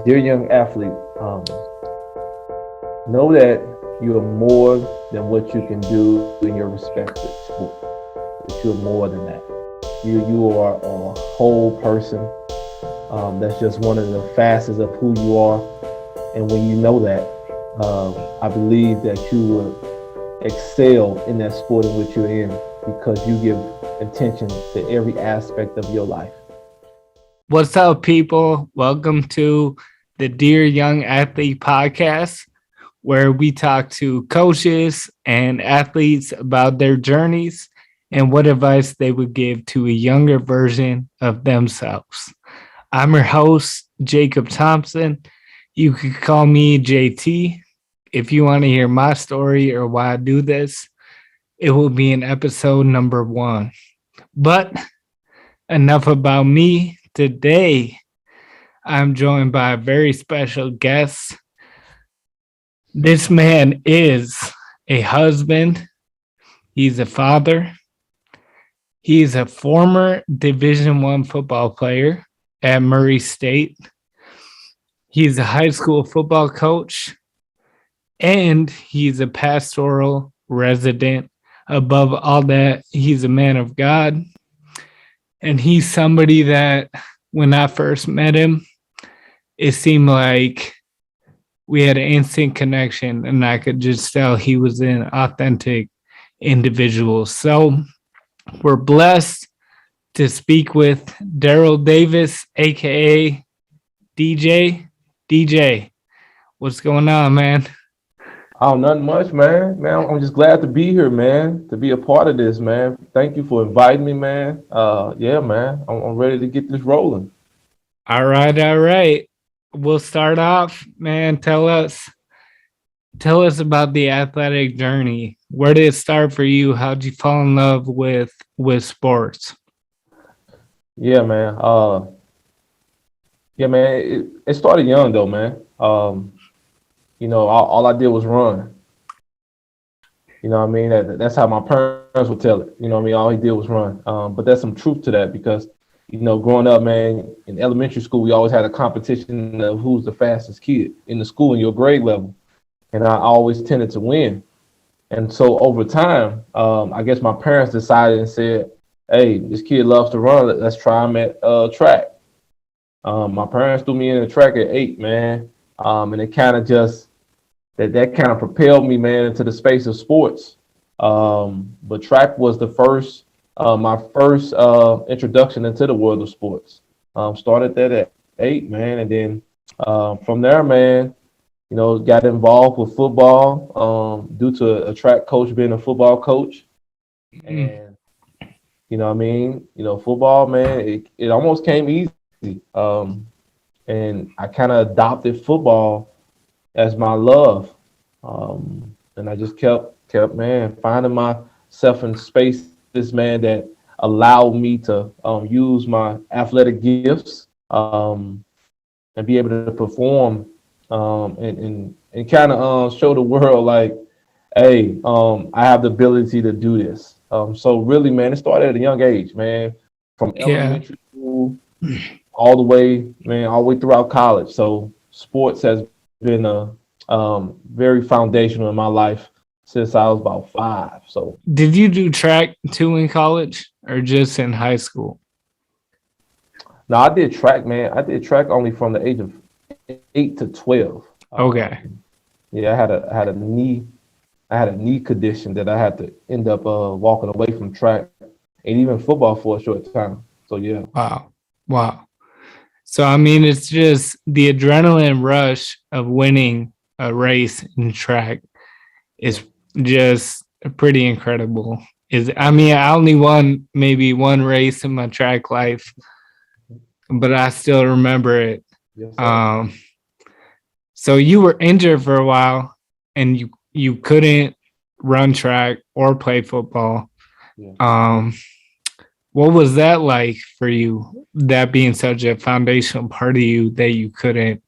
Dear young athlete, know that you are more than what you can do in your respective sport. That you are more than that. You are a whole person. That's just one of the facets of who you are. And when you know that, I believe that you will excel in that sport in which you're in because you give attention to every aspect of your life. What's up, people? Welcome to the Dear Young Athlete podcast, where we talk to coaches and athletes about their journeys and what advice they would give to a younger version of themselves. I'm your host, Jacob Thompson. You could call me JT. If you want to hear my story or why I do this, it will be in episode number 1. But enough about me. Today, I'm joined by a very special guest. This man is a husband, he's a father, he's a former Division 1 football player at Murray State. He's a high school football coach, and he's a pastoral resident. Above all that, he's a man of God, and he's somebody that when I first met him, it seemed like we had an instant connection, and I could just tell he was an authentic individual. So we're blessed to speak with Darrell Davis, aka DJ. DJ, what's going on, man? Oh, nothing much, man. Man, I'm just glad to be here, man. To be a part of this, man. Thank you for inviting me, man. Yeah, man. I'm ready to get this rolling. All right. We'll start off, man. Tell us about the athletic journey. Where did it start for you? How did you fall in love with sports? Yeah, man. Yeah, man. It started young though, man. All I did was run. You know what I mean? That's how my parents would tell it. You know what I mean? All he did was run. But there's some truth to that because, growing up, man, in elementary school, we always had a competition of who's the fastest kid in the school in your grade level. And I always tended to win. And so over time, I guess my parents decided and said, hey, this kid loves to run. Let's try him at track. My parents threw me in the track at 8, man. And it kind of just, that kind of propelled me, man, into the space of sports. But track was my first introduction into the world of sports. Started that at 8, man. And then from there, man, got involved with football due to a track coach being a football coach. And, football, man, it almost came easy. And I kind of adopted football as my love. And I just kept, man, finding myself in spaces, man, that allowed me to use my athletic gifts and be able to perform and kind of show the world like, hey, I have the ability to do this. So really, man, it started at a young age, man, from elementary school all the way, man, all the way throughout college. So sports has been a very foundational in my life since I was about 5. So Did you do track too in college or just in high school? now I did track, man. I did track only from the age of 8 to 12. Okay. Yeah, I had a knee condition that I had to end up walking away from track and even football for a short time. So yeah. Wow. So I mean, it's just the adrenaline rush of winning a race in track is just pretty incredible. I only won maybe one race in my track life, but I still remember it. Yes, So you were injured for a while, and you couldn't run track or play football. Yeah. What was that like for you? That being such a foundational part of you that you couldn't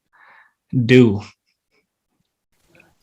do.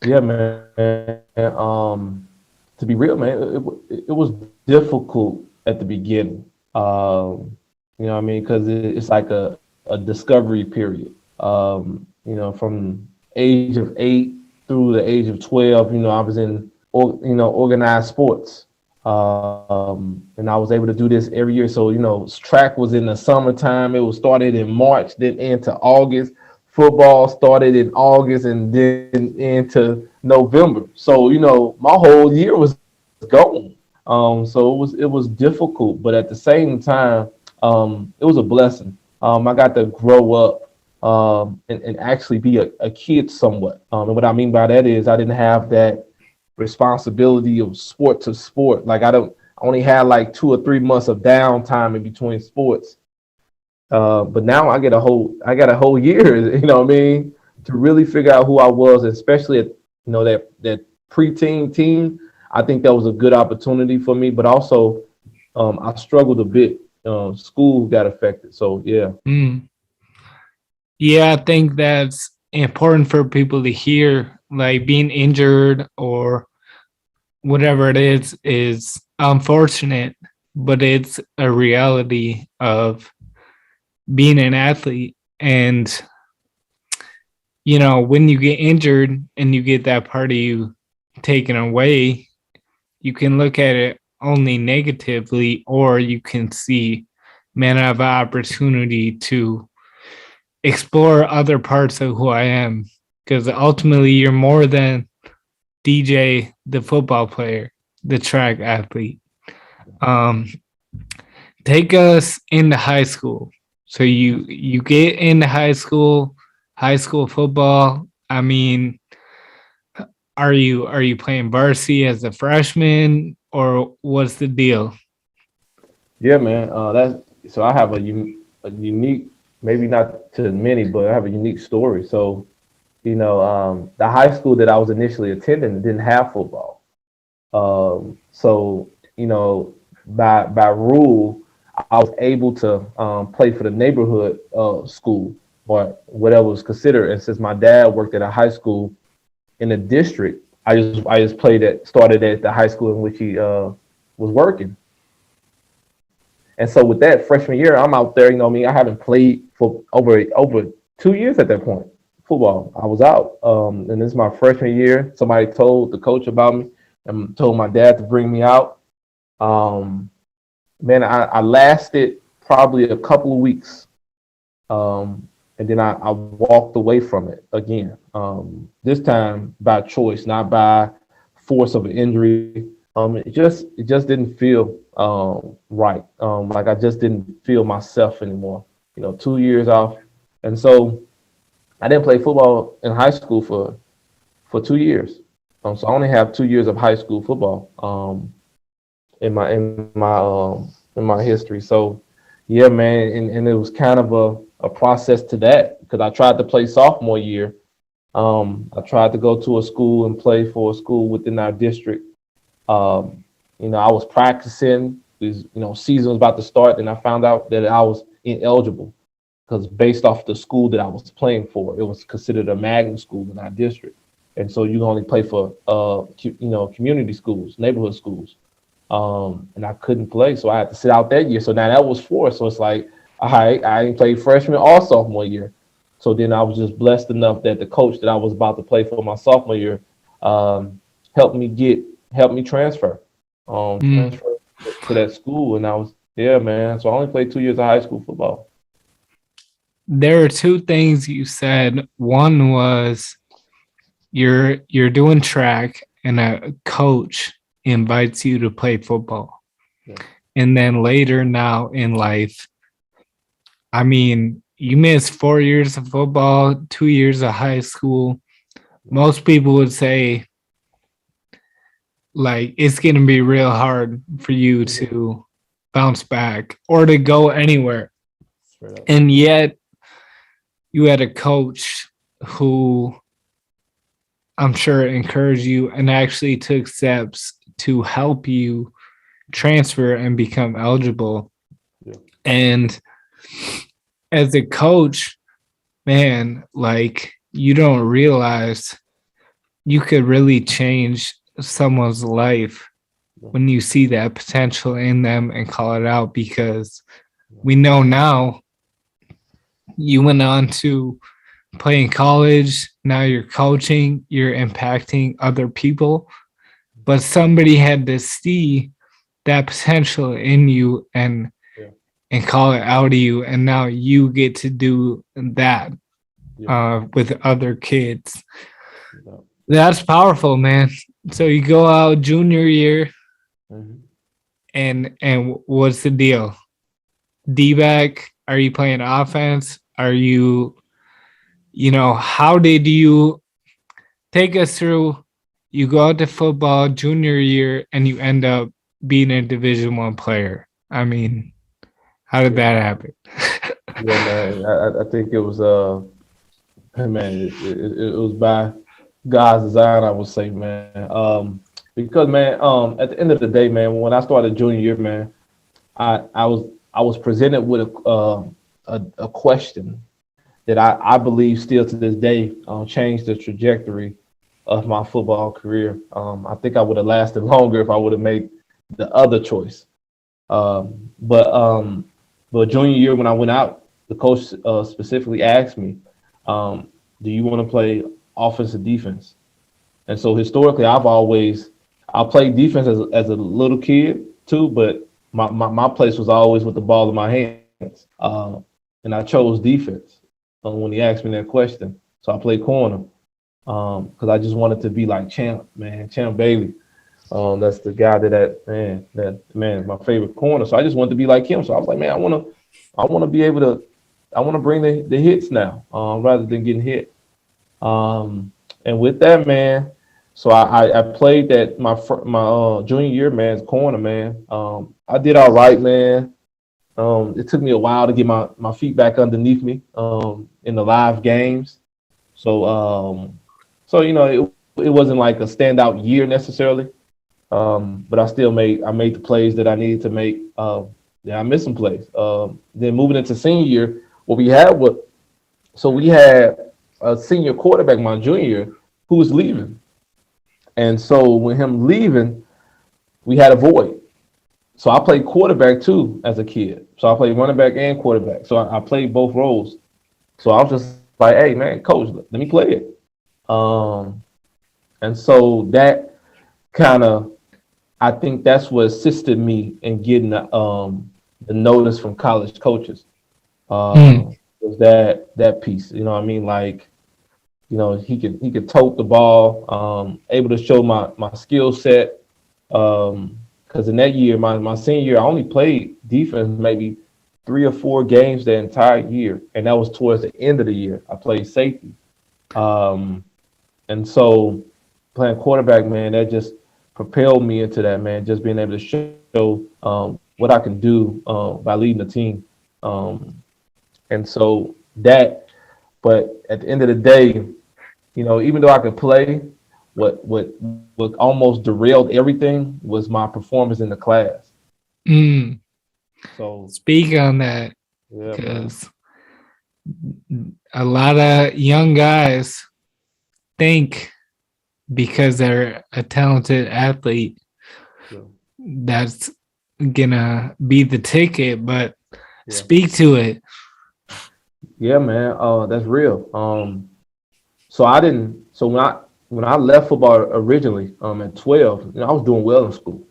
Yeah, man. To be real, man, it was difficult at the beginning. You know what I mean? Because it's like a discovery period. From age of 8 through the age of 12, I was in, organized sports. And I was able to do this every year. So, track was in the summertime. It was started in March, then into August. Football started in August and then into November. So, my whole year was gone. So it was difficult, but at the same time, it was a blessing. I got to grow up and actually be a kid somewhat. And what I mean by that is I didn't have that responsibility of sport to sport. Like I only had like 2 or 3 months of downtime in between sports. But now I got a whole year, what I mean, to really figure out who I was, especially at that preteen team. I think that was a good opportunity for me, but also I struggled a bit. School got affected, so yeah. Mm. Yeah, I think that's important for people to hear. Like being injured or whatever it is unfortunate, but it's a reality of being an athlete. And when you get injured and you get that part of you taken away, you can look at it only negatively, or you can see, man, I have an opportunity to explore other parts of who I am. Because ultimately, you're more than DJ, the football player, the track athlete. Um, Take us into high school. So you get into high school football. I mean, are you playing varsity as a freshman, or what's the deal? Yeah, man. That's so I have a unique, maybe not to many, but I have a unique story. So, the high school that I was initially attending didn't have football. So, by rule, I was able to play for the neighborhood school or whatever was considered. And since my dad worked at a high school in the district, I just started at the high school in which he was working. And so with that freshman year, I'm out there. Me, I haven't played for over 2 years at that point. Football, I was out. And this is my freshman year. Somebody told the coach about me and told my dad to bring me out. Um, Man, I lasted probably a couple of weeks, and then I walked away from it again. This time by choice, not by force of an injury. It just didn't feel right. Like I just didn't feel myself anymore. 2 years off, and so I didn't play football in high school for 2 years. So I only have 2 years of high school football. In my history. So yeah, man, and it was kind of a process to that because I tried to play sophomore year. I tried to go to a school and play for a school within our district. I was practicing because season was about to start, and I found out that I was ineligible because based off the school that I was playing for, it was considered a magnet school in our district, and so you can only play for community schools, neighborhood schools. And I couldn't play, so I had to sit out that year. So now that was four. So it's like, I didn't play freshman or sophomore year. So then I was just blessed enough that the coach that I was about to play for my sophomore year um, helped me transfer, Mm. transfer to that school, and I was yeah, man. So I only played 2 years of high school football. There are two things you said. One was you're doing track and a coach invites you to play football. Yeah, And then later now in life, I mean, you missed 4 years of football, 2 years of high school. Most people would say, like, it's going to be real hard for you to bounce back or to go anywhere. straight up. And yet, you had a coach who I'm sure encouraged you and actually took steps to help you transfer and become eligible. Yeah, And as a coach, man, like you don't realize you could really change someone's life yeah, when you see that potential in them and call it out, because yeah, we know now you went on to playing college, now you're coaching, you're impacting other people, but somebody had to see that potential in you Yeah. and call it out of you, and now you get to do that Yeah. with other kids. Yeah. That's powerful, man. So you go out junior year, Mhm. and what's the deal? D back? Are you playing offense? Are you, how did you take us through? You go out to football junior year and you end up being a Division 1 player. I mean, how did Yeah. that happen? Yeah, man. I think it was man, it was by God's design, I would say, man. Because man, at the end of the day, man, when I started junior year, man, I was presented with a question that I believe still to this day changed the trajectory of my football career. I think I would have lasted longer if I would have made the other choice. Um, but um, but junior year when I went out, the coach specifically asked me, "Do you want to play offense or defense?" And so historically, I played defense as a little kid too, but my place was always with the ball in my hands. And I chose defense when he asked me that question. So I played corner because I just wanted to be like Champ Bailey. That's the guy that my favorite corner. So I just wanted to be like him. So I was like, man, I want to be able to, I want to bring the hits now, rather than getting hit. And with that, man, so I played that my junior year, man's corner, man. I did all right, man. It took me a while to get my feet back underneath me in the live games. So it wasn't like a standout year necessarily. But I made the plays that I needed to make. Yeah, I missed some plays. Then moving into senior year, what we had was so we had a senior quarterback my junior year who was leaving, and so when him leaving, we had a void. So I played quarterback too as a kid. So I played running back and quarterback. So I played both roles. So I was just like, hey man, coach, let me play it. Um, and so that kind of I think that's what assisted me in getting the notice from college coaches. Mm. Was that piece? You know what I mean? Like, he could tote the ball, able to show my skill set. Because in that year, my senior year, I only played defense maybe 3 or 4 games the entire year, and that was towards the end of the year. I played safety, um, and so playing quarterback, man, that just propelled me into that, man. Just being able to show what I can do by leading the team, and so that. But at the end of the day, even though I could play, what almost derailed everything was my performance in the class. Mm. So Speak on that, yeah, man. because a lot of young guys think because they're a talented athlete, Yeah, that's gonna be the ticket. But yeah, speak to it. yeah, man. That's real. So I didn't. So when I left football originally, at 12, I was doing well in school,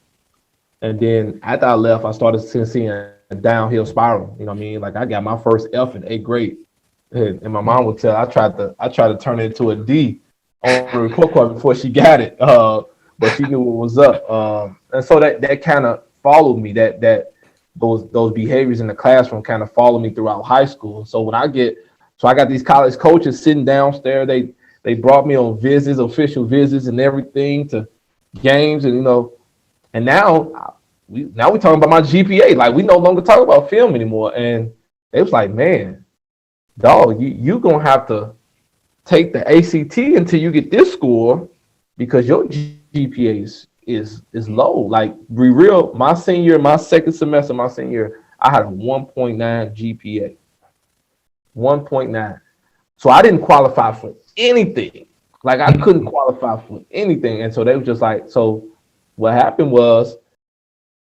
and then after I left, I started seeing a downhill spiral. You know what I mean? Like I got my first F in 8th grade, and my mom would tell I tried to turn it into a D on the report card before she got it. But she knew what was up. And so that kind of followed me. That those behaviors in the classroom kind of followed me throughout high school. So I got these college coaches sitting downstairs. They brought me on visits, official visits, and everything to games, and now we talking about my GPA. Like we no longer talk about film anymore. And it was like, man, dog, you gonna have to take the ACT until you get this score because your GPA is low. Like be real, my second semester, my senior year, I had a 1.9 GPA. 1.9. So I didn't qualify for anything. Like I couldn't qualify for anything. And so they were just like, so what happened was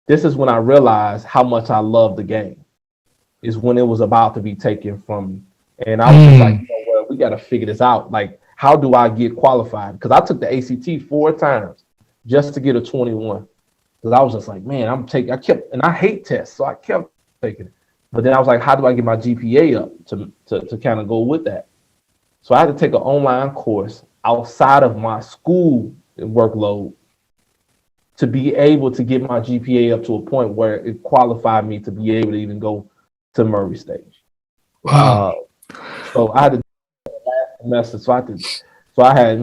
this is when I realized how much I love the game. Is when it was about to be taken from me. And I was just like, Mm. you know what, got to figure this out. Like, how do I get qualified? Because I took the ACT 4 times just to get a 21. Because I was just like, man, and I hate tests, so I kept taking it. But then I was like, how do I get my GPA up to kind of go with that? So I had to take an online course outside of my school workload to be able to get my GPA up to a point where it qualified me to be able to even go to Murray stage. Wow. So I had to do that last semester. So I had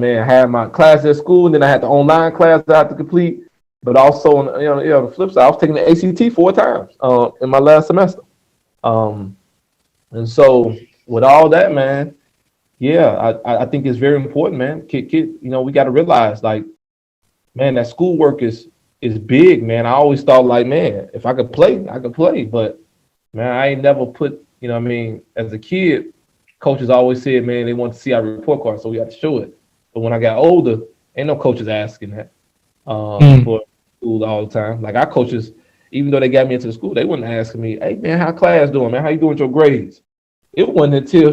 my class at school, and then I had the online class that I had to complete. But also on the flip side, I was taking the ACT 4 times in my last semester. And so with all that, man, yeah, I think it's very important, man. We got to realize, like, man, that schoolwork is big, man. I always thought, like, man, if I could play, I could play. But man, I ain't never put, as a kid, coaches always said, man, they want to see our report card, so we had to show it. But when I got older, ain't no coaches asking that for school all the time. Like, our coaches, even though they got me into the school, they wasn't asking me, hey, man, how class doing, man? How you doing with your grades? It wasn't until,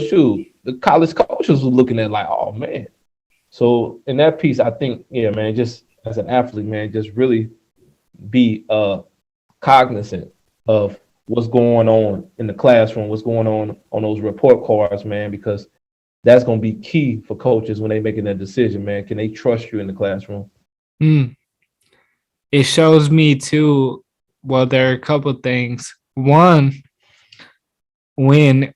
the college coaches was looking at like, oh, man. So in that piece, I think, yeah, man, just as an athlete, man, just really be cognizant of what's going on in the classroom, what's going on those report cards, man, because that's going to be key for coaches when they making that decision, man. Can they trust you in the classroom? It shows me too, well, there are a couple of things. One, when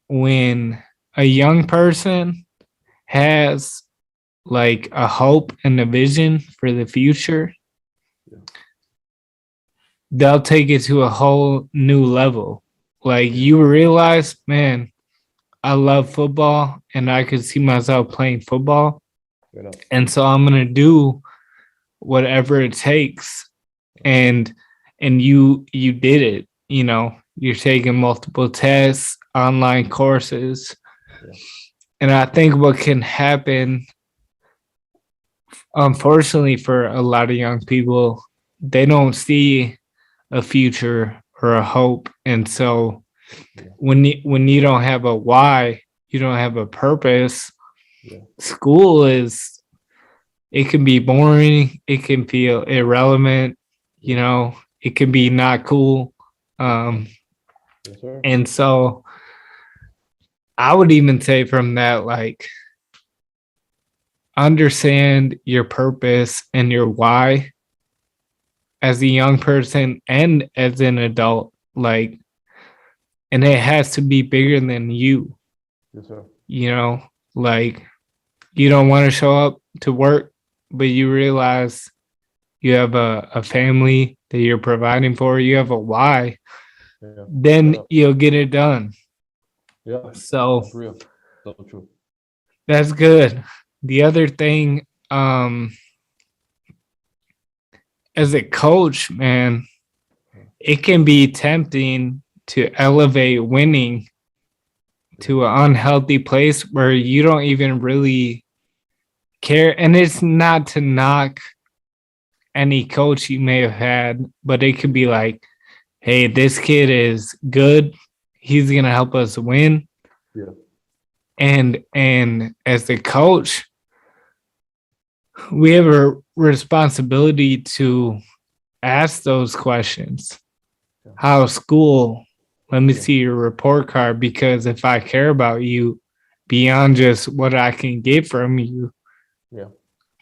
a young person has like a hope and a vision for the future, they'll take it to a whole new level. Like, you realize, man, I love football and I could see myself playing football. And so I'm going to do whatever it takes. And you did it, you're taking multiple tests, online courses. And I think what can happen, unfortunately, for a lot of young people, they don't see a future or a hope. And so when you don't have a why, you don't have a purpose, school it can be boring, it can feel irrelevant, it can be not cool. And so I would even say from that, like, understand your purpose and your why as a young person and as an adult, like, and it has to be bigger than you. Yes, sir. Like, you don't want to show up to work, but you realize you have a family that you're providing for, you have a why, then you'll get it done. Yeah. So that's real. So true. That's good. The other thing, as a coach, man, it can be tempting to elevate winning to an unhealthy place where you don't even really care. And it's not to knock any coach you may have had, but it could be like, hey, this kid is good. He's going to help us win. Yeah. And as the coach, we have a responsibility to ask those questions. How's school? Let me see your report card, because if I care about you beyond just what I can get from you,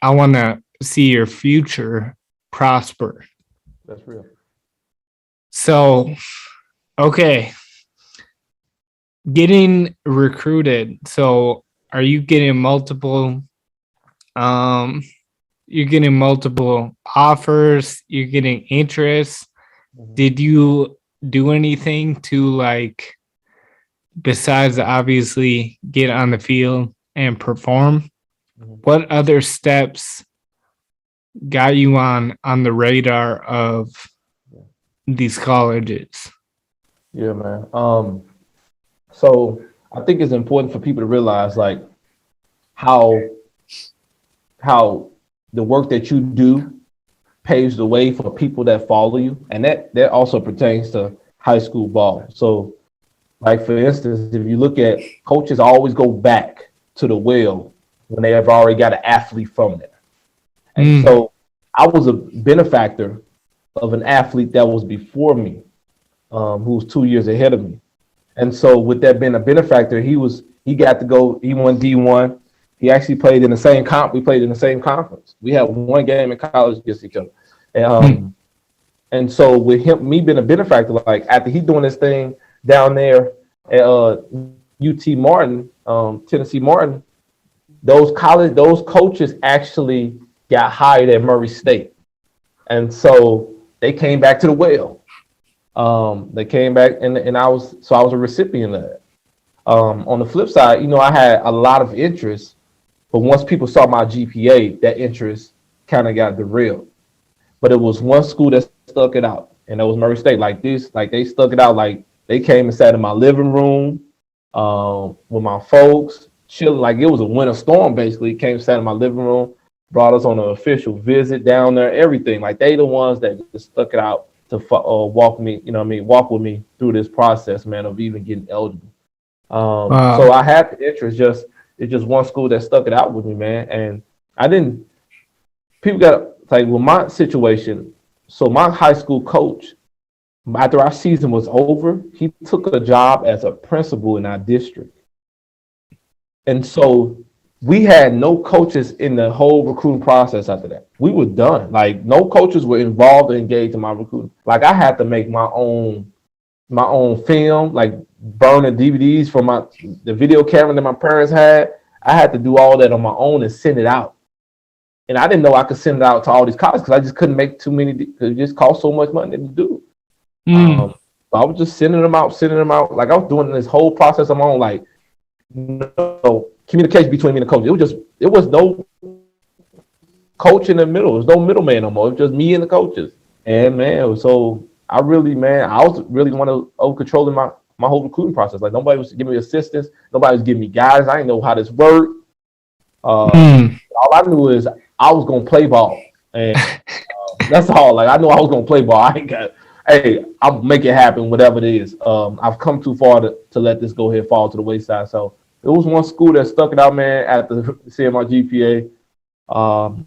I want to see your future prosper. That's real. So, okay. Getting recruited. So, are you getting multiple offers, you're getting interest? Did you do anything to, like, besides obviously get on the field and perform? What other steps got you on the radar of these colleges? Yeah, man. So I think it's important for people to realize, like, how the work that you do paves the way for people that follow you. And that also pertains to high school ball. So, like, for instance, if you look at, coaches always go back to the well when they have already got an athlete from there. And Mm. so I was a benefactor of an athlete that was before me, who was 2 years ahead of me. And so with that being a benefactor, he got to go. He won D1. He actually played in the same comp. We played in the same conference. We had one game in college against each other. And, Mm. and so with him, me being a benefactor, like after he doing this thing down there at UT Martin, Tennessee Martin, those coaches actually got hired at Murray State, and so they came back to the well. They came back, and I was a recipient of that. On the flip side, I had a lot of interest, but once people saw my GPA, that interest kind of got derailed. But it was one school that stuck it out, and that was Murray State. Like they stuck it out. Like they came and sat in my living room, with my folks, chilling. Like it was a winter storm. Basically, came and sat in my living room, brought us on an official visit down there. Everything. Like they the ones that just stuck it out to walk me. Walk with me through this process, man, of even getting eligible. So I had the interest. It's just one school that stuck it out with me, man. And I didn't. People got like with my situation. So my high school coach, after our season was over, he took a job as a principal in our district. And so we had no coaches in the whole recruiting process after that. We were done. Like no coaches were involved or engaged in my recruiting. Like I had to make my own film, like burning DVDs from the video camera that my parents had. I had to do all that on my own and send it out. And I didn't know I could send it out to all these colleges because I just couldn't make too many. It just cost so much money to do. So I was just sending them out. Like I was doing this whole process on my own. Like no communication between me and the coach. It was no coach in the middle. There was no middleman no more. It was just me and the coaches. And man, so I was really one of controlling my whole recruiting process. Like nobody was giving me assistance. Nobody was giving me guidance. I didn't know how this worked. All I knew is I was gonna play ball, and that's all. Like I knew I was gonna play ball. I ain't got. Hey, I'll make it happen, whatever it is. I've come too far to let this go ahead fall to the wayside. So it was one school that stuck it out, man. After seeing my GPA, and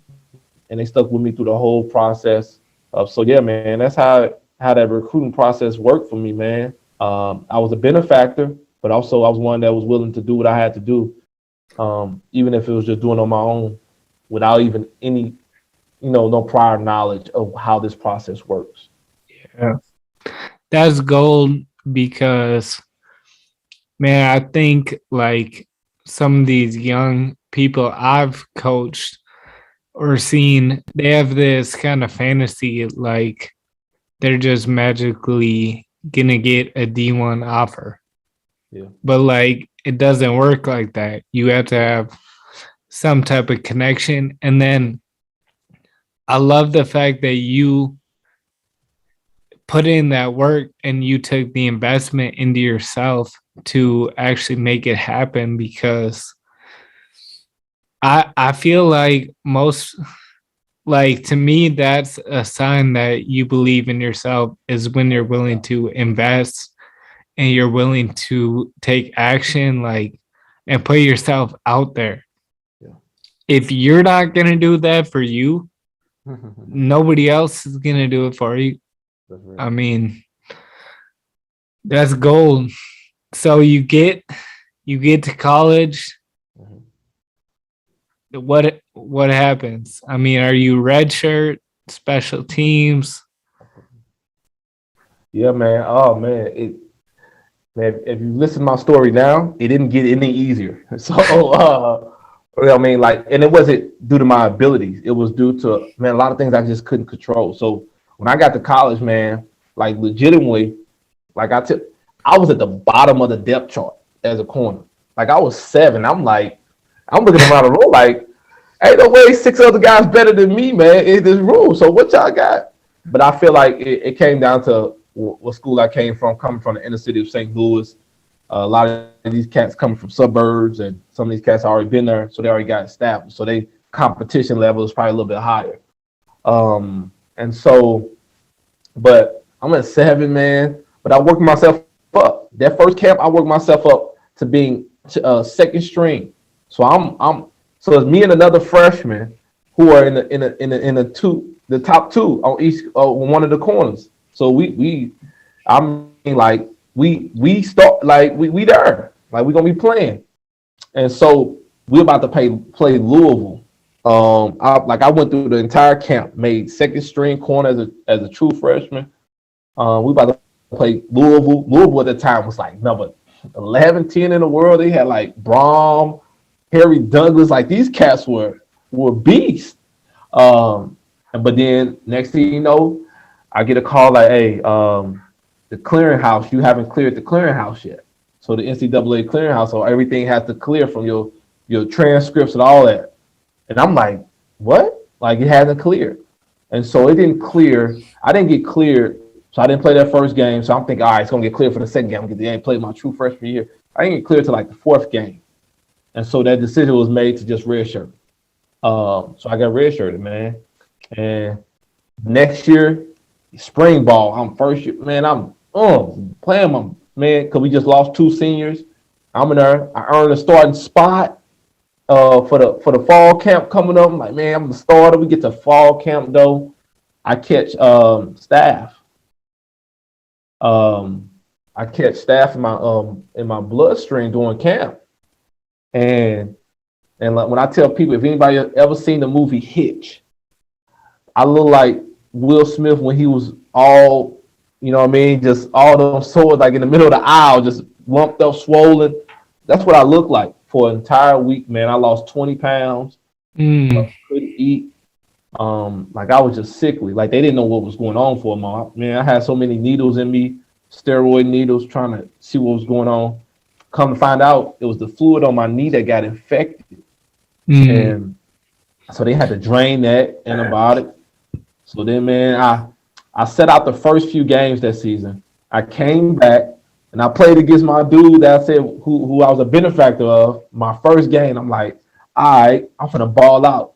they stuck with me through the whole process. So yeah, man, that's how that recruiting process worked for me, man. I was a benefactor, but also I was one that was willing to do what I had to do, even if it was just doing it on my own, without even any, no prior knowledge of how this process works. Yeah, that's gold because, man, I think like some of these young people I've coached or seen, they have this kind of fantasy like they're just magically gonna get a D1 offer. Yeah. But like it doesn't work like that. You have to have some type of connection. And then I love the fact that you put in that work and you took the investment into yourself to actually make it happen, because I feel like to me that's a sign that you believe in yourself, is when you're willing to invest and you're willing to take action, like, and put yourself out there. Yeah. If you're not gonna do that for you, nobody else is gonna do it for you. Right. I mean, that's gold. So you get to college. What happens? I mean, are you redshirt, special teams? Yeah, man. Oh man, man, if you listen to my story now, it didn't get any easier. So I mean, like, and it wasn't due to my abilities. It was due to, man, a lot of things I just couldn't control. So when I got to college, man, like legitimately, like I was at the bottom of the depth chart as a corner. Like I was 7. I'm looking around the room like, ain't no way 6 other guys better than me, man, in this room. So what y'all got? But I feel like it came down to what school I came from, coming from the inner city of St. Louis. A lot of these cats coming from suburbs, and some of these cats already been there, so they already got established. So they competition level is probably a little bit higher. And so, but I'm at 7, man. But I worked myself up. That first camp, I worked myself up to being second string. So so it's me and another freshman who are in the top two on each one of the corners. So I mean like we start like we there like we gonna be playing, and so we're about to play Louisville. I went through the entire camp, made second string corner as a true freshman. We about to play Louisville. Louisville at the time was like number 11, 10 in the world. They had like Brom, Harry Douglas. Like these cats were beasts. But then next thing you know, I get a call like, hey, the clearinghouse, you haven't cleared the clearinghouse yet. So the NCAA clearinghouse, so everything has to clear from your transcripts and all that. And I'm like, what? Like it hasn't cleared. And so it didn't clear. I didn't get cleared. So I didn't play that first game. So I'm thinking, all right, it's gonna get cleared for the second game. I ain't played my true freshman year. I didn't get cleared to like the fourth game. And so that decision was made to just redshirt. So I got redshirted, man. And next year, spring ball, I'm first year, man. I'm playing my man because we just lost two seniors. I'm in there. I earned a starting spot for the fall camp coming up. I'm like, man, I'm the starter. We get to fall camp though. I catch staph. I catch staph in my bloodstream during camp, and like when I tell people, if anybody ever seen the movie Hitch, I look like Will Smith when he was all, you know what I mean, just all those sores like in the middle of the aisle, just lumped up, swollen. That's what I look like for an entire week, man. I lost 20 pounds. Couldn't eat. Like I was just sickly. Like they didn't know what was going on for a month. Man, I had so many needles in me, steroid needles, trying to see what was going on. Come to find out, it was the fluid on my knee that got infected. And so they had to drain that antibiotic. So then, man, I set out the first few games that season. I came back and I played against my dude that I said who I was a benefactor of. My first game, I'm like, all right, I'm finna ball out.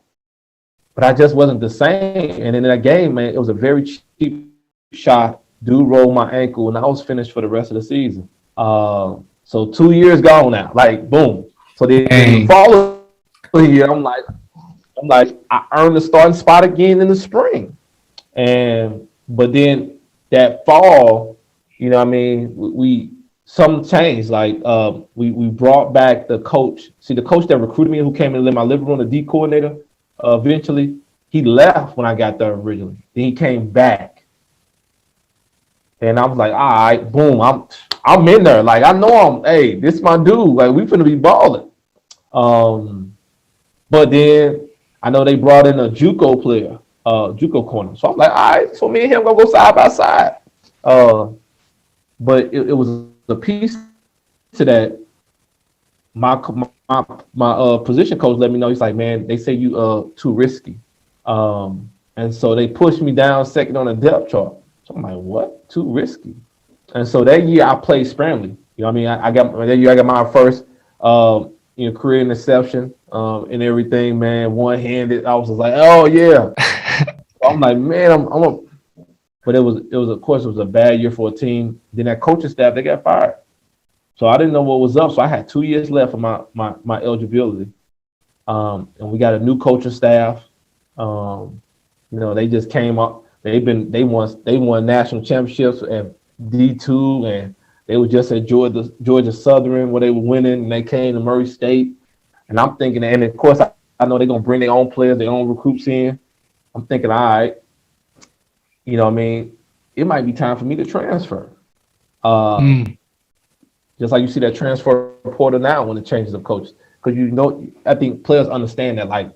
But I just wasn't the same. And in that game, man, it was a very cheap shot. Dude rolled my ankle, and I was finished for the rest of the season. So 2 years gone now, like boom. So then the following year, I'm like, I earned the starting spot again in the spring. But then that fall, you know what I mean, we something changed. Like we brought back the coach. See, the coach that recruited me, who came in my living room, the D coordinator, eventually, he left when I got there originally. Then he came back. And I was like, all right, boom, I'm in there. Like I know hey, this is my dude. Like we finna be balling. But then I know they brought in a JUCO player, JUCO corner. So I'm like, all right, so me and him gonna go side by side. But it was a piece to that. My position coach let me know. He's like, man, they say you too risky. And so they pushed me down second on the depth chart. So I'm like, what? Too risky. And so that year I played sparingly. You know what I mean? I got my first career interception and everything, man. One-handed. I was just like, oh yeah. So I'm like, man, but it was of course it was a bad year for a team. Then that coaching staff, they got fired. So I didn't know what was up. So I had 2 years left of my eligibility. And we got a new coaching staff. They just came up. They won national championships at D2, and they were just at Georgia Southern where they were winning, and they came to Murray State. And I'm thinking, and of course I know they're gonna bring their own players, their own recruits in. I'm thinking, all right, you know what I mean, it might be time for me to transfer. Just like you see that transfer portal now when it changes of coaches. Because I think players understand that, like,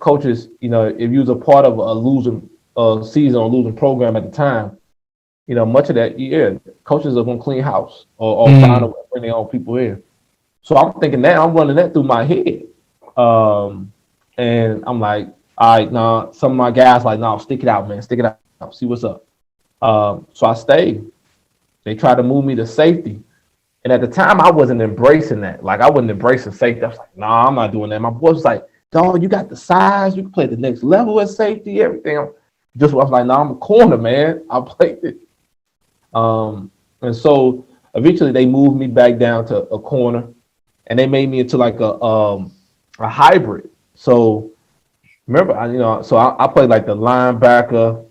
coaches, if you was a part of a losing season or losing program at the time, much of that, coaches are gonna clean house or find a way to bring their own people in. So I'm thinking now, I'm running that through my head. And I'm like, all right, nah, some of my guys like, no, stick it out, man, stick it out, see what's up. So I stayed. They tried to move me to safety. And at the time, I wasn't embracing that. Like, I wasn't embracing safety. I was like, nah, I'm not doing that. My boy was like, dog, you got the size. You can play at the next level at safety, everything. I was like, nah, I'm a corner, man. I played it. And so eventually they moved me back down to a corner. and they made me into like a hybrid. So remember, I played like the linebacker,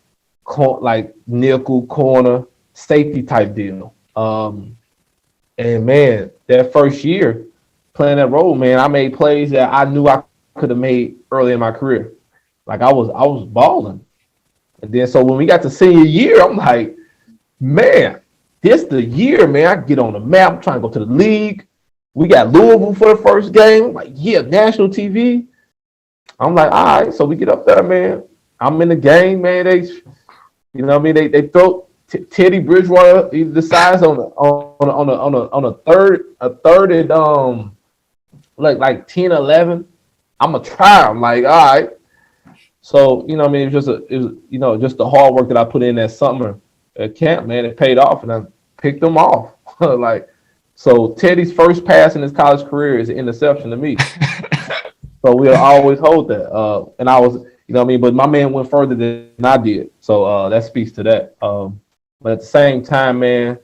like nickel corner, safety type deal. And man, that first year playing that role, man, I made plays that I knew I could have made early in my career. Like I was balling. And then so when we got to senior year, I'm like, man, this the year, man. I get on the map. I'm trying to go to the league. We got Louisville for the first game. I'm like, yeah, national TV. I'm like, all right. So we get up there, man. I'm in the game, man. They throw Teddy Bridgewater. He decides on a third and like 10, 11. I'm gonna try. I'm like, all right. So it was just the hard work that I put in that summer at camp, man. It paid off, and I picked them off. Like, so Teddy's first pass in his college career is an interception to me. So we'll always hold that. And I was, but my man went further than I did. So that speaks to that. But at the same time, man.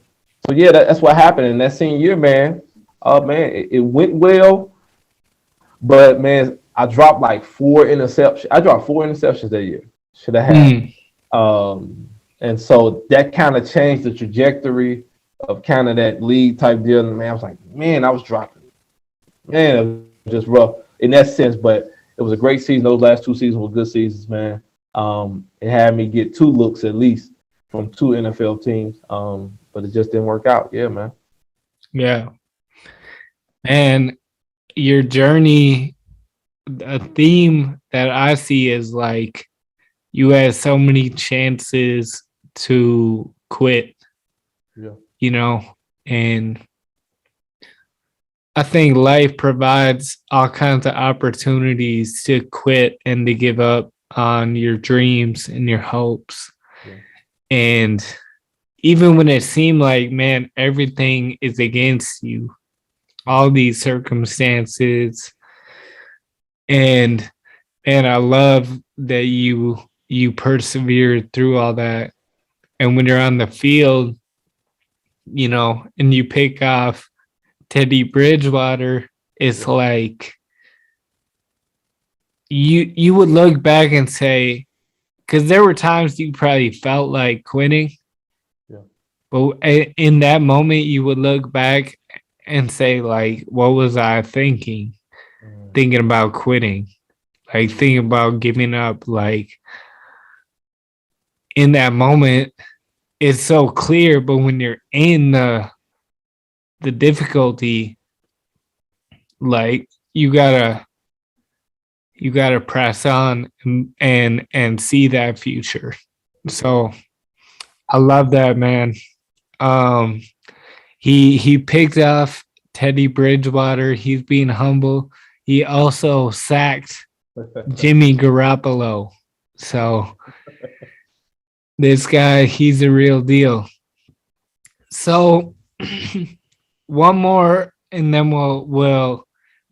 So yeah, that's what happened in that senior year, man. Man, it went well, but man, I dropped like 4 interceptions. I dropped 4 interceptions that year. Should have had. And so that kind of changed the trajectory of kind of that league type deal. And man, I was like, man, I was dropping. Man, it was just rough in that sense, but it was a great season. Those last 2 seasons were good seasons, man. It had me get 2 looks at least from 2 NFL teams, but it just didn't work out. Yeah, man. Yeah. And your journey, a theme that I see is like you had so many chances to quit, and I think life provides all kinds of opportunities to quit and to give up on your dreams and your hopes. Yeah. And even when it seemed like, man, everything is against you, all these circumstances, and I love that you persevered through all that. And when you're on the field, and you pick off Teddy Bridgewater, it's like you would look back and say, because there were times you probably felt like quitting, but in that moment you would look back and say, like, what was I thinking? Thinking about quitting, like thinking about giving up. Like, in that moment, it's so clear, but when you're in the difficulty, like you gotta press on and see that future. So I love that, man. He picked off Teddy Bridgewater. He's being humble. He also sacked Jimmy Garoppolo. So this guy, he's a real deal. So one more, and then we'll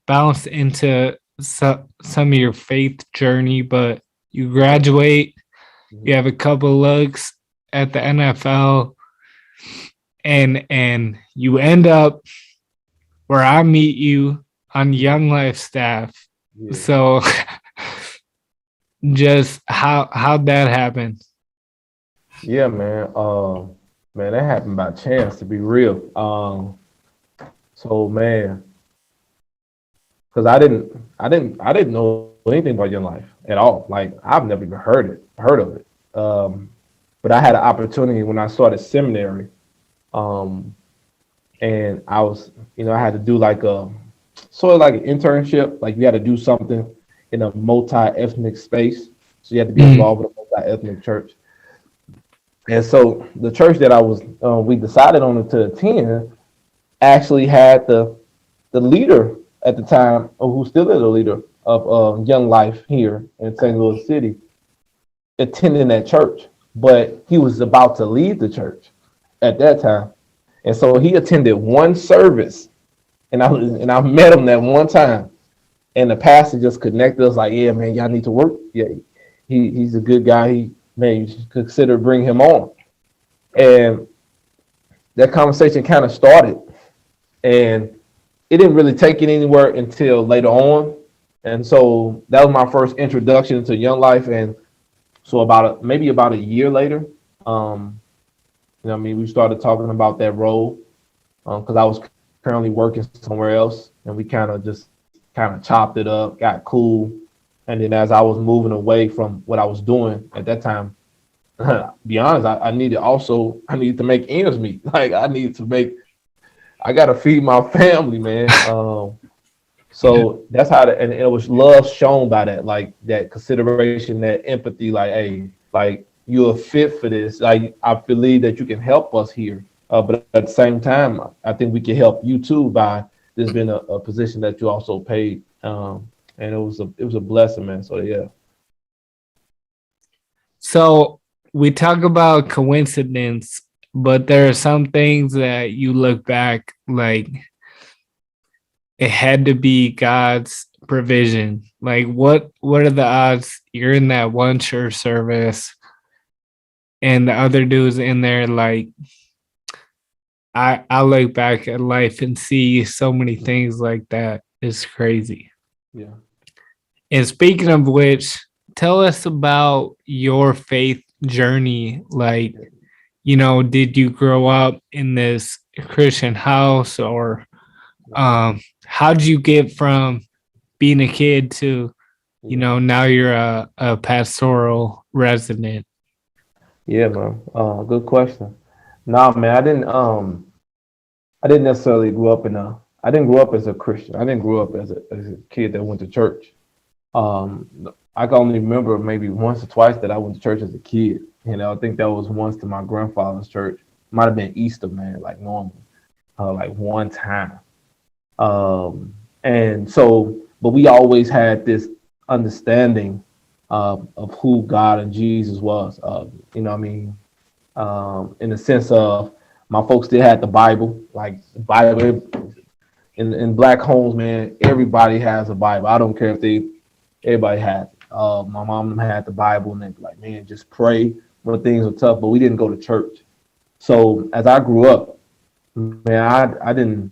bounce into some of your faith journey. But you graduate, you have a couple looks at the NFL, and you end up where I meet you on Young Life staff. Yeah. So just how'd that happen? Yeah, man. Man, that happened by chance, to be real. So man, because I didn't know anything about Young Life at all. Like, I've never even heard of it. But I had an opportunity when I started seminary, and I was, I had to do like a sort of like an internship. Like, you had to do something in a multi-ethnic space, so you had to be involved with a multi-ethnic church. And so the church that we decided on to attend actually had the leader at the time, who still is the leader of Young Life here in St. Louis City, attending that church. But he was about to leave the church at that time. And so he attended one service, and I met him that one time. And the pastor just connected us, like, yeah, man, y'all need to work. Yeah, he's a good guy. You should consider bringing him on. And that conversation kind of started. And it didn't really take it anywhere until later on. And so that was my first introduction to Young Life. And so maybe about a year later, um, we started talking about that role because I was currently working somewhere else, and we kind of chopped it up, got cool. And then as I was moving away from what I was doing at that time, be honest, I needed to make ends meet. Like I got to feed my family, man. So that's how, and it was love shown by that, like that consideration, that empathy, like, hey, like you're a fit for this. Like I believe that you can help us here, but at the same time, I think we can help you too by this being a position that you also paid, and it was a blessing, man. So yeah. So we talk about coincidence, but there are some things that you look back like it had to be God's provision. Like what are the odds you're in that one church service and the other dude's in there like I look back at life and see so many things like that. It's crazy. Yeah. And speaking of which, tell us about your faith journey. Like, did you grow up in this Christian house or how did you get from being a kid to, now you're a pastoral resident? Yeah, man. Good question. Nah, man, I didn't necessarily grow up I didn't grow up as a Christian. I didn't grow up as a kid that went to church. Um, I can only remember maybe once or twice that I went to church as a kid. I think that was once to my grandfather's church. Might have been Easter, man, like normal, like one time. And so, but we always had this understanding of who God and Jesus was. In the sense of my folks still had the Bible, like the Bible in black homes, man. Everybody has a Bible. I don't care everybody has it. My mom had the Bible, and they'd be like, man, just pray when things are tough. But we didn't go to church. So as I grew up, man,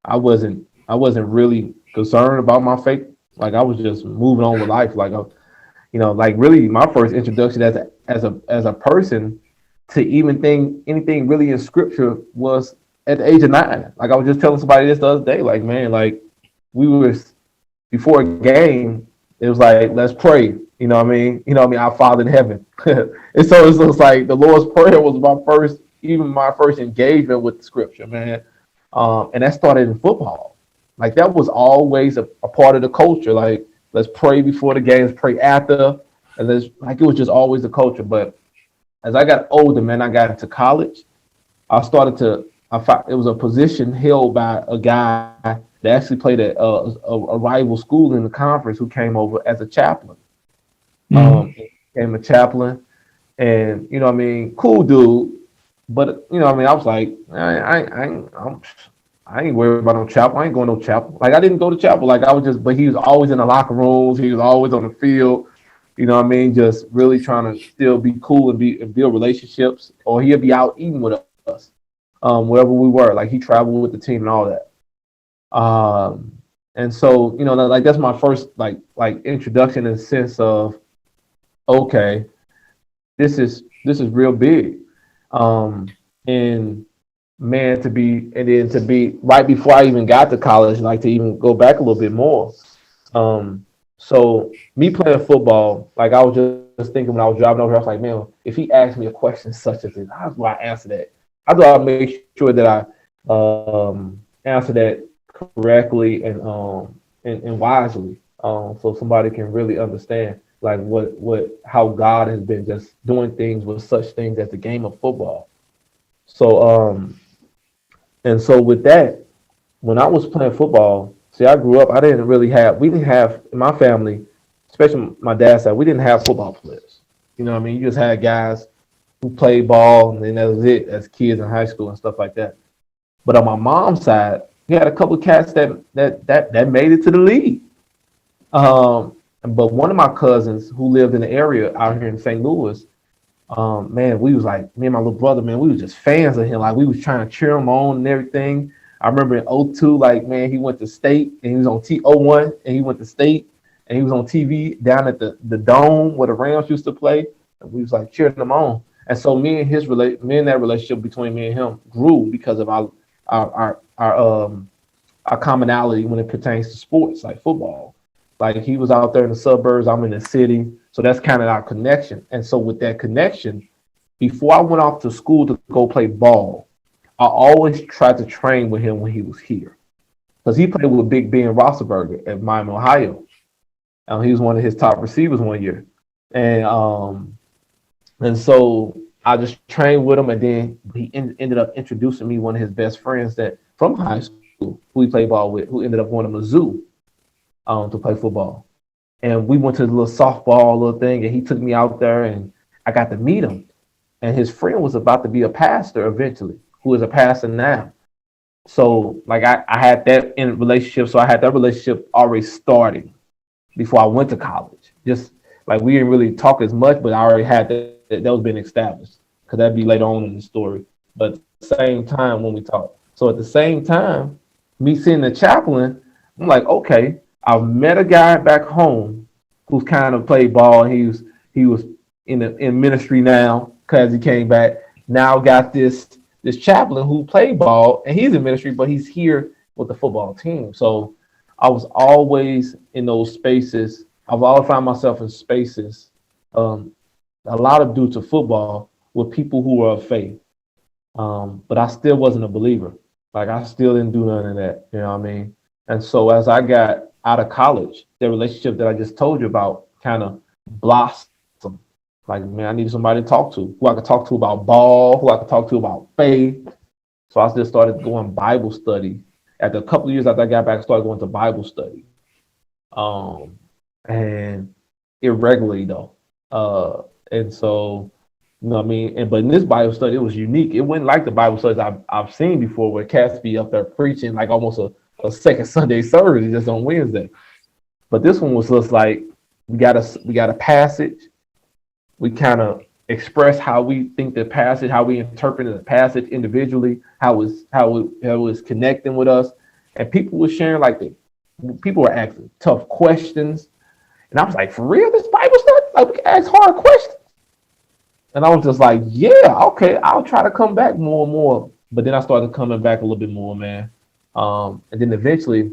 I wasn't really concerned about my faith. Like I was just moving on with life. Like really my first introduction as a person to even think anything really in scripture was at the age of 9. Like I was just telling somebody this the other day, like, man, like we were before a game, it was like, let's pray. Our Father in heaven. And so it's like the Lord's Prayer was my first engagement with the scripture, man. And that started in football. Like that was always a part of the culture. Like, let's pray before the games, pray after. And it was just always the culture. But as I got older, man, I got into college. It was a position held by a guy that actually played at a rival school in the conference who came over as a chaplain. Became a chaplain, and cool dude. But I was like, I ain't worried about no chapel. I ain't going to no chapel. Like I didn't go to chapel. Like I was but he was always in the locker rooms. He was always on the field. Just really trying to still be cool and build relationships. Or he'll be out eating with us, wherever we were. Like he traveled with the team and all that. And so like that's my first like introduction in the sense of, okay, this is real big. And man, to be right before I even got to college, like to even go back a little bit more. So me playing football, like I was just thinking when I was driving over here, I was like, man, if he asked me a question such as this, how do I answer that? I thought I'd make sure that I answer that correctly and wisely, so somebody can really understand like how God has been just doing things with such things as the game of football. So and so with that, when I was playing football, see, I grew up. We didn't have in my family, especially my dad's side, we didn't have football players. You just had guys who played ball, and then that was it as kids in high school and stuff like that. But on my mom's side, we had a couple of cats that made it to the league. But one of my cousins who lived in the area out here in St. Louis, man, we was like, me and my little brother, man, we was just fans of him. Like we was trying to cheer him on and everything. I remember in '02, like, man, he went to state and he was on '01 and he went to state and he was on TV down at the dome where the Rams used to play. And we was like cheering him on. And so me and that relationship between me and him grew because of our commonality when it pertains to sports like football. Like he was out there in the suburbs, I'm in the city. So that's kind of our connection. And so with that connection, before I went off to school to go play ball, I always tried to train with him when he was here. Because he played with Big Ben Roethlisberger at Miami, Ohio. He was one of his top receivers one year. And so I just trained with him, and then he ended up introducing me one of his best friends that from high school who he played ball with, who ended up going to Mizzou to play football. And we went to the little softball little thing, and he took me out there, and I got to meet him. And his friend was about to be a pastor eventually, who is a pastor now. So like I had that in relationship, so I had that relationship already starting before I went to college. Just like we didn't really talk as much, but I already had that was been established. Because that'd be later on in the story. But at the same time when we talk. So at the same time, me seeing the chaplain, I'm like, okay, I've met a guy back home who's kind of played ball. He was in ministry now because he came back. Now got this chaplain who played ball, and he's in ministry, but he's here with the football team. So I was always in those spaces. I've always found myself in spaces, a lot of due to football, with people who were of faith. But I still wasn't a believer. Like I still didn't do none of that. You know what I mean? And so as I got out of college, the relationship that I just told you about kind of blossomed. Like, man, I needed somebody to talk to, who I could talk to about ball, who I could talk to about faith. So I just started going Bible study. After a couple of years after I got back, I started going to Bible study. And irregularly though. And so, you know what I mean? But in this Bible study, it was unique. It wasn't like the Bible studies I've seen before where cats be up there preaching like almost a second Sunday service just on Wednesday. But this one was just like we got a passage. We kind of express how we think the passage, how we interpret the passage individually, how it was connecting with us. And people were sharing people were asking tough questions. And I was like, for real, this Bible study? Like we can ask hard questions. And I was just like, yeah, okay, I'll try to come back more and more. But then I started coming back a little bit more, man. And then eventually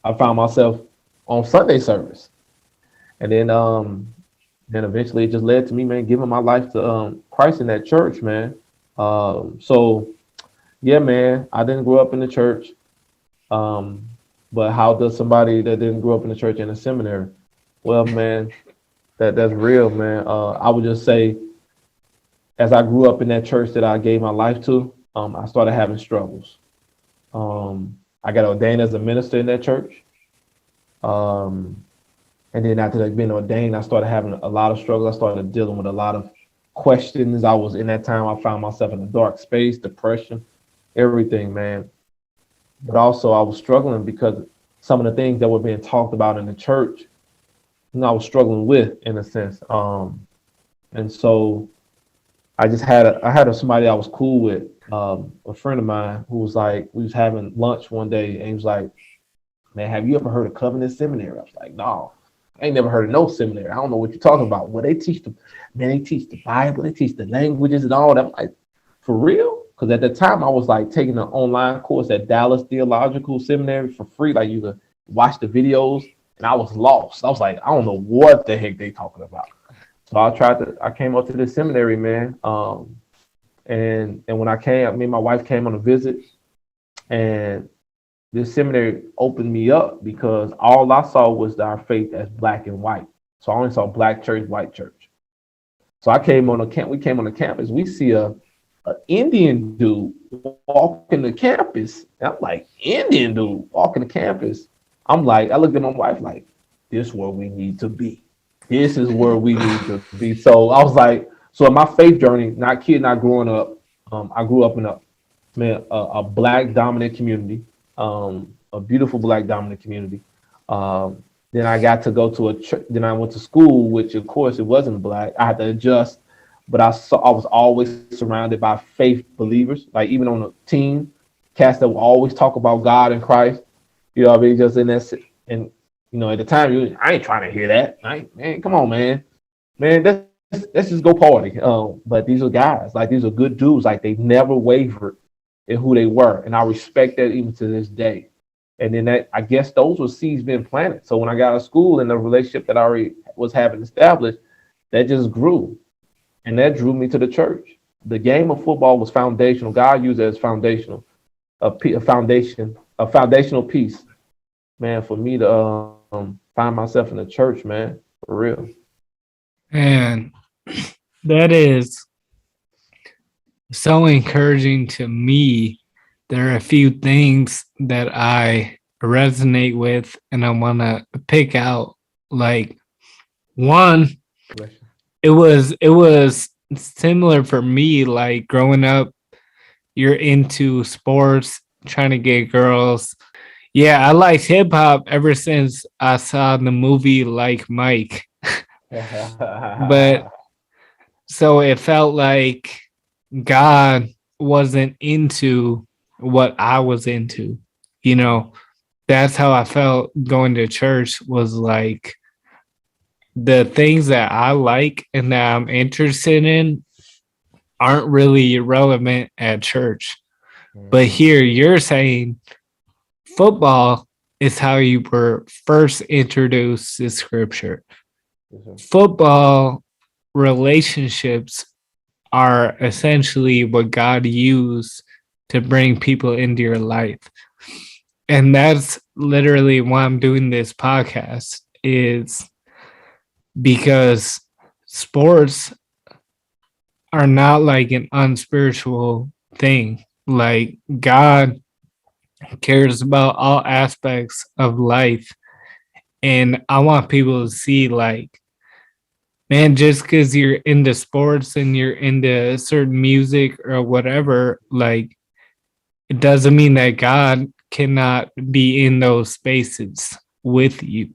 I found myself on Sunday service. And then eventually it just led to me, man, giving my life to Christ in that church, man. So yeah, man, I didn't grow up in the church. But how does somebody that didn't grow up in the church in a seminary? Well, man, that's real, man. I would just say, as I grew up in that church that I gave my life to, I started having struggles. I got ordained as a minister in that church. And then after being ordained, I started having a lot of struggles. I started dealing with a lot of questions. In that time, I found myself in a dark space, depression, everything, man. But also I was struggling because some of the things that were being talked about in the church, I was struggling with in a sense. And so I had somebody I was cool with, a friend of mine who was like, we was having lunch one day and he was like, man, have you ever heard of Covenant Seminary? I was like, no, I ain't never heard of no seminary. I don't know what you're talking about. Well, they teach the Bible, they teach the languages and all that. I'm like, for real? Because at the time I was like taking an online course at Dallas Theological Seminary for free. Like you could watch the videos, and I was lost. I was like, I don't know what the heck they talking about. So I came up to the seminary, man. And when I came, me and my wife came on a visit, and this seminary opened me up because all I saw was our faith as black and white. So I only saw black church, white church. So we came on the campus, we see an Indian dude walking the campus. And I'm like, Indian dude walking the campus. I looked at my wife like, this is where we need to be. This is where we need to be. So I was like, so in my faith journey, not growing up, I grew up in a black dominant community, a beautiful black dominant community. Then I got to go to a church. Then I went to school, which of course it wasn't black. I had to adjust, but I was always surrounded by faith believers. Like even on the team, cats that will always talk about God and Christ. You know what I mean? Just in that, and at the time, I ain't trying to hear that. Man, come on, man, let's just go party. But these are guys, like these are good dudes. Like they never wavered in who they were, and I respect that even to this day. And then that, I guess those were seeds being planted. So when I got out of school and the relationship that I already was having established, that just grew, and that drew me to the church. The game of football was foundational. God used it as foundational, a foundational piece, man, for me to find myself in the church, man, for real. And that is so encouraging to me. There are a few things that I resonate with and I want to pick out. Like one, it was similar for me. Like growing up, you're into sports, trying to get girls. Yeah, I liked hip hop ever since I saw the movie Like Mike. But so it felt like God wasn't into what I was into. You know, that's how I felt going to church, was like the things that I like and that I'm interested in aren't really relevant at church. But here you're saying football is how you were first introduced to scripture. Football relationships are essentially what God used to bring people into your life. And that's literally why I'm doing this podcast, is because sports are not like an unspiritual thing. Like God cares about all aspects of life. And I want people to see, like, man, just because you're into sports and you're into certain music or whatever, like, it doesn't mean that God cannot be in those spaces with you.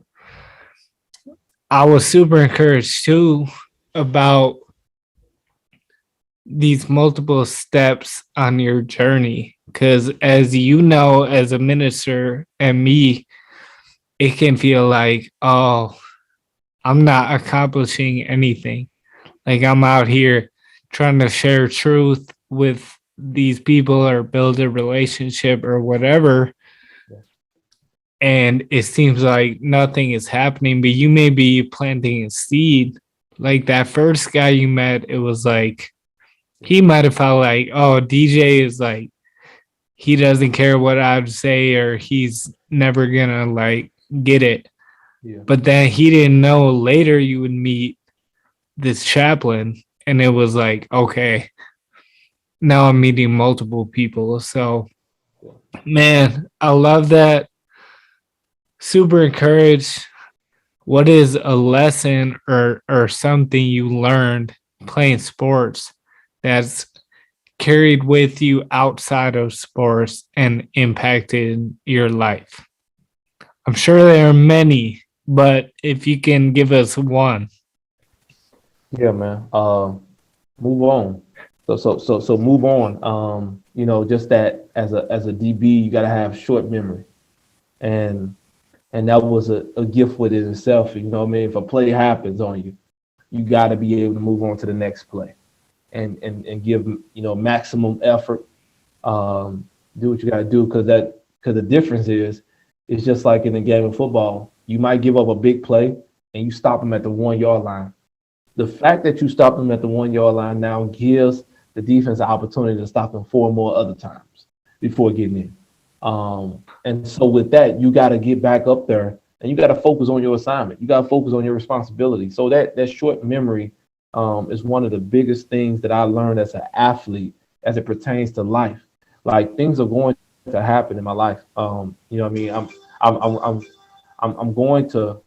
I was super encouraged too about these multiple steps on your journey, because as you know, as a minister and me, it can feel like, oh, I'm not accomplishing anything. Like I'm out here trying to share truth with these people or build a relationship or whatever. And it seems like nothing is happening, but you may be planting a seed. Like that first guy you met, it was like, he might have felt like, oh, DJ is like, he doesn't care what I would say, or he's never gonna like get it. Yeah. But then he didn't know later you would meet this chaplain, and it was like, okay, now I'm meeting multiple people. So, man, I love that. Super encouraged. What is a lesson or something you learned playing sports that's carried with you outside of sports and impacted your life? I'm sure there are many, but if you can give us one. Yeah, man. Move on. So move on. Just that as a DB, you gotta have short memory, and that was a gift within itself. You know what I mean? If a play happens on you, you gotta be able to move on to the next play, and give maximum effort. Do what you gotta do, because the difference is, it's just like in the game of football. You might give up a big play and you stop them at the 1 yard line. The fact that you stop them at the 1 yard line now gives the defense an opportunity to stop them 4 more other times before getting in. And so with that, you got to get back up there and you got to focus on your assignment. You got to focus on your responsibility. So that short memory is one of the biggest things that I learned as an athlete as it pertains to life. Like things are going to happen in my life. You know what I mean? I'm going to.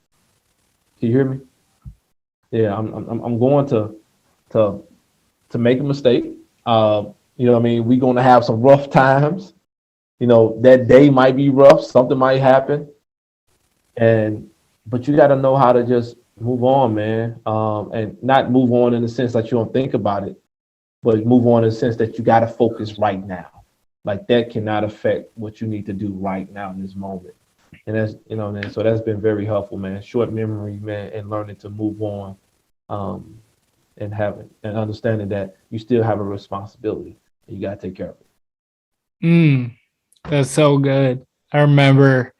Can you hear me? Yeah, I'm going to make a mistake. You know what I mean? We're going to have some rough times. That day might be rough. Something might happen. But you got to know how to just move on, man. And not move on in the sense that you don't think about it, but move on in the sense that you got to focus right now. like that cannot affect what you need to do right now in this moment. And that's, man, so that's been very helpful, man. Short memory, man, and learning to move on, um, and having and understanding that you still have a responsibility. And you got to take care of it. That's so good. I remember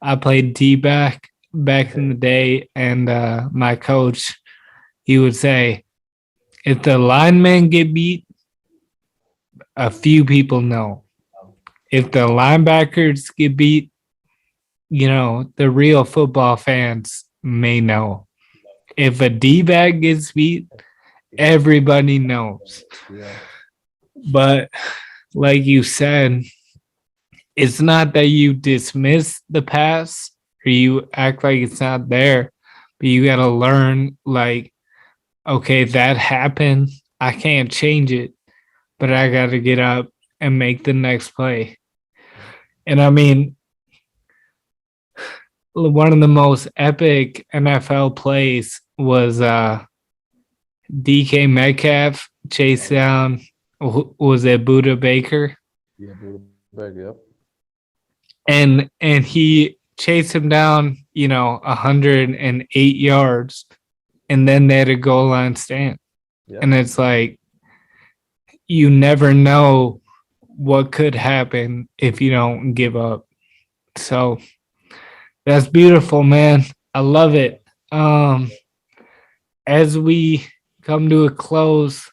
I played back in the day, and my coach, he would say, if the linemen get beat, a few people know. If the linebackers get beat, the real football fans may know. If a D-back gets beat, everybody knows. Yeah. But like you said, it's not that you dismiss the past or you act like it's not there, but you got to learn, like, okay, that happened. I can't change it, but I got to get up and make the next play. And I mean, one of the most epic NFL plays was DK Metcalf chase down, was it Buda Baker? Yeah, Baker, yep. And he chased him down, 108 yards, and then they had a goal line stand. Yep. And it's like, you never know what could happen if you don't give up. So that's beautiful, man. I love it. As we come to a close,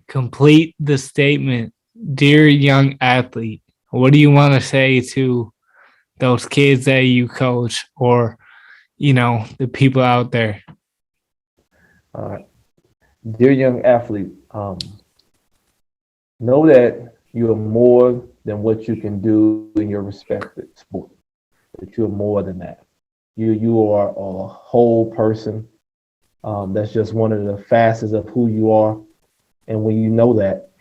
complete the statement. Dear young athlete, what do you want to say to those kids that you coach, or, the people out there? Dear young athlete, know that you are more than what you can do in your respective sport. That you're more than that. You are a whole person. That's just one of the facets of who you are. And when you know that,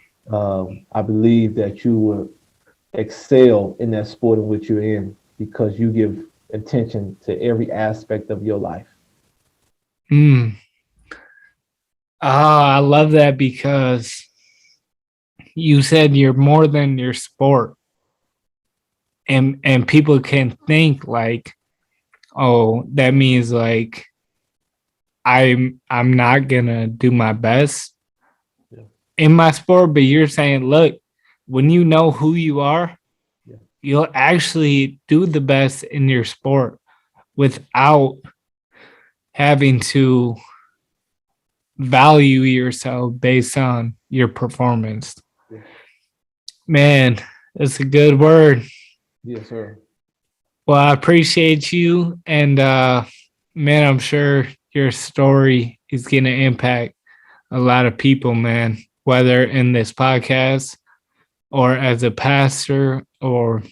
I believe that you will excel in that sport in which you're in, because you give attention to every aspect of your life. I love that, because you said you're more than your sport. And people can think like, oh, that means like I'm not gonna do my best in my sport. But you're saying, look, when you know who you are, you'll actually do the best in your sport without having to value yourself based on your performance. Man, that's a good word. Yes, sir. Well, I appreciate you. And man, I'm sure your story is going to impact a lot of people, man, whether in this podcast or as a pastor or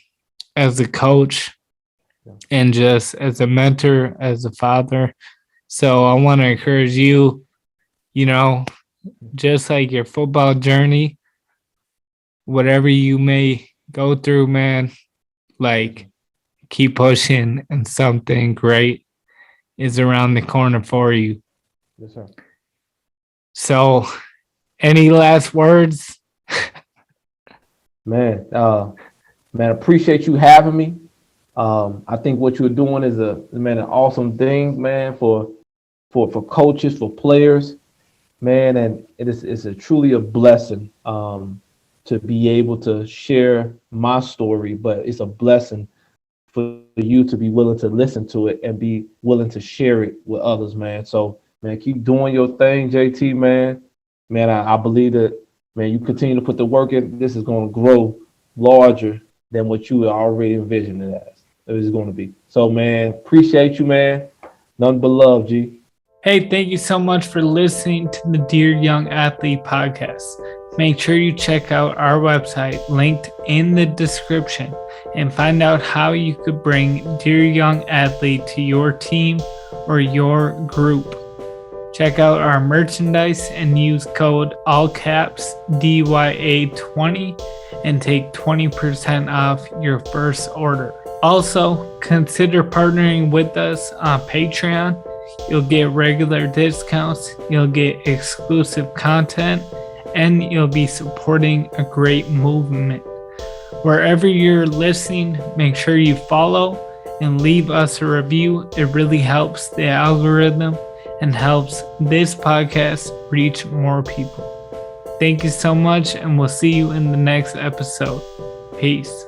as a coach, and just as a mentor, as a father. So I want to encourage you, just like your football journey, whatever you may go through, man, like, keep pushing, and something great is around the corner for you. Yes, sir. So, any last words? Man, appreciate you having me. I think what you're doing is an awesome thing, man, for coaches, for players, man, and it's truly a blessing to be able to share my story, but it's a blessing for you to be willing to listen to it and be willing to share it with others, man. So, man, keep doing your thing, JT, man. Man, I believe that, man, you continue to put the work in, this is going to grow larger than what you already envisioned it as. It is going to be. So, man, appreciate you, man. Nothing but love, G. Hey, thank you so much for listening to the Dear Young Athlete podcast. Make sure you check out our website linked in the description and find out how you could bring Dear Young Athlete to your team or your group. Check out our merchandise and use code all caps DYA20 and take 20% off your first order. Also, consider partnering with us on Patreon. You'll get regular discounts, you'll get exclusive content, and you'll be supporting a great movement. Wherever you're listening, make sure you follow and leave us a review. It really helps the algorithm and helps this podcast reach more people. Thank you so much, and we'll see you in the next episode. Peace.